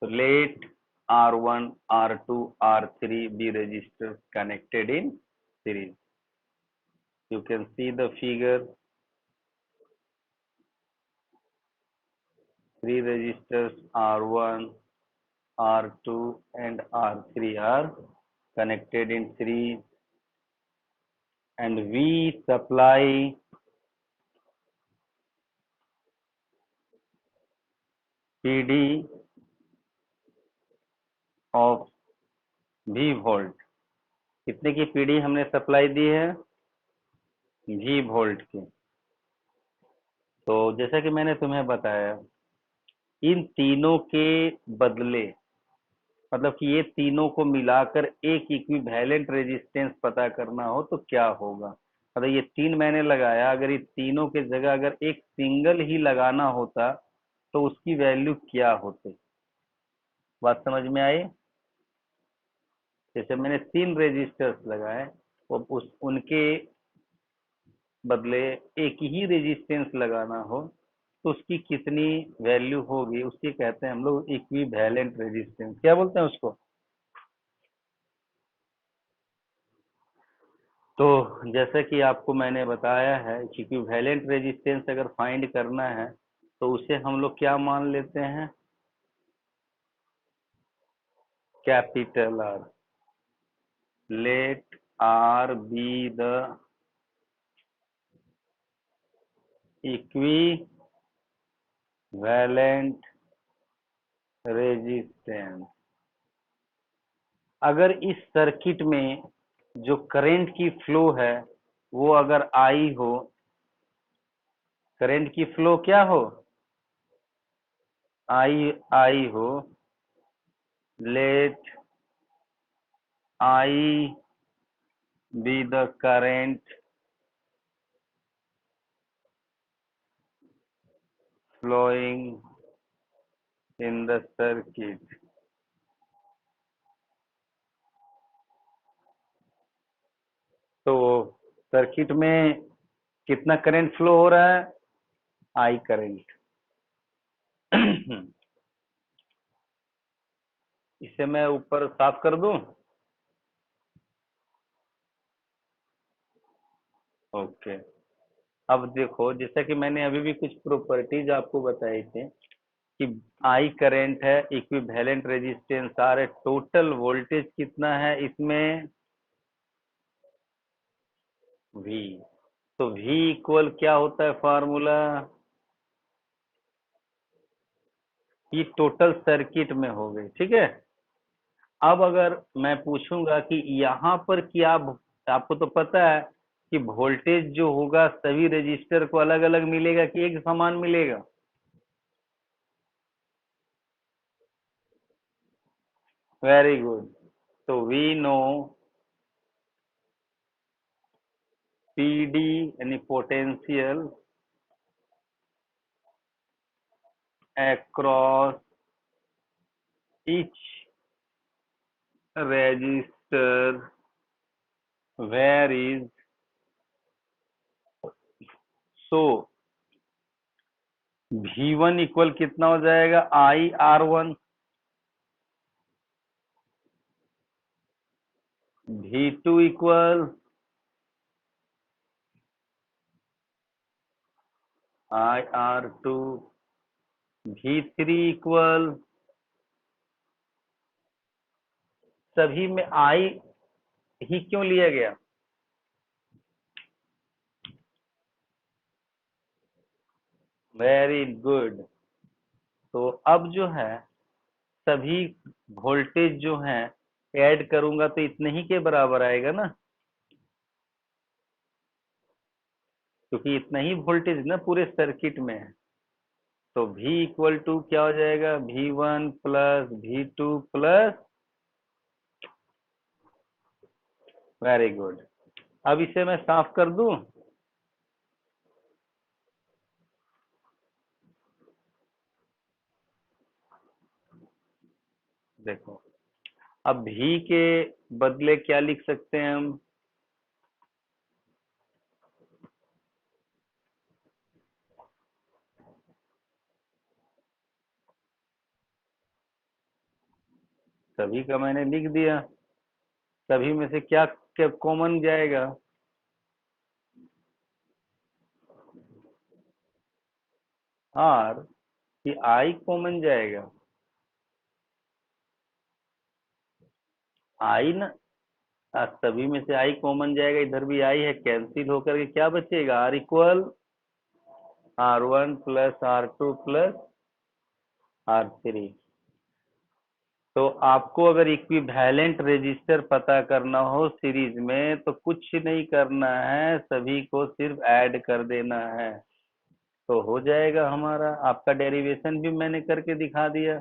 So let R1, R2, R3 be resistors connected in series. You can see the figure. Three resistors R1, R2 and R3 are connected in series, and we supply PD of V volt. कितने की PD हमने supply दी है? V volt की। तो जैसा कि मैंने तुम्हें बताया, इन तीनों के बदले, मतलब कि ये तीनों को मिलाकर एक इक्विवेलेंट रेजिस्टेंस पता करना हो तो क्या होगा। मतलब ये तीन मैंने लगाया, अगर ये तीनों के जगह अगर एक सिंगल ही लगाना होता तो उसकी वैल्यू क्या होती। बात समझ में आई? जैसे मैंने तीन रेजिस्टर्स लगाए, वो उस उनके बदले एक ही रेजिस्टेंस लगाना हो तो उसकी कितनी वैल्यू होगी, उसकी कहते हैं हम लोग इक्विवेलेंट रेजिस्टेंस। क्या बोलते हैं उसको? तो जैसे कि आपको मैंने बताया है कि इक्विवेलेंट रेजिस्टेंस अगर फाइंड करना है तो उसे हम लोग क्या मान लेते हैं? Capital R. Let R be the equivalent resistance. अगर इस सर्किट में जो करंट की फ्लो है वो अगर आई हो, करंट की फ्लो क्या हो? आई हो। Let I be the current flowing in the circuit। तो सर्किट में कितना करंट फ्लो हो रहा है? I current. इसे मैं ऊपर साफ कर दूं? ओके। अब देखो, जैसा कि मैंने अभी भी कुछ प्रॉपर्टीज आपको बताई थी कि आई करंट है, इक्विवेलेंट रेजिस्टेंस आर है, टोटल वोल्टेज कितना है इसमें? वी। तो वी इक्वल क्या होता है फॉर्मूला? ये टोटल सर्किट में हो गई, ठीक है। अब अगर मैं पूछूंगा कि यहाँ पर क्या, आपको तो पता है कि वोल्टेज जो होगा सभी रजिस्टर को अलग अलग मिलेगा कि एक समान मिलेगा? Very good. तो वी नो पीडी यानी potential across each register varies, so V1 equal कितना हो जाएगा? I R one. V2 equal I R two. V3 equal, सभी में आई ही क्यों लिया गया? Very good. तो अब जो है सभी वोल्टेज जो है ऐड करूंगा तो इतने ही के बराबर आएगा ना, क्योंकि इतना ही वोल्टेज ना पूरे सर्किट में है। तो V इक्वल टू क्या हो जाएगा? V1 plus V2 plus. Very good. अब इसे मैं साफ कर दूं? देखो, अब V के बदले क्या लिख सकते हैं हम? सभी का मैंने लिख दिया। सभी में से क्या क्या कॉमन जाएगा? आर कि आई कॉमन जाएगा? आई ना। सभी में से आई कॉमन जाएगा, इधर भी आई है, कैंसिल होकर के क्या बचेगा? R equal R1 plus R2 plus R3। तो आपको अगर इक्विवेलेंट रेजिस्टर पता करना हो सीरीज में तो कुछ नहीं करना है, सभी को सिर्फ ऐड कर देना है तो हो जाएगा हमारा। आपका डेरिवेशन भी मैंने करके दिखा दिया।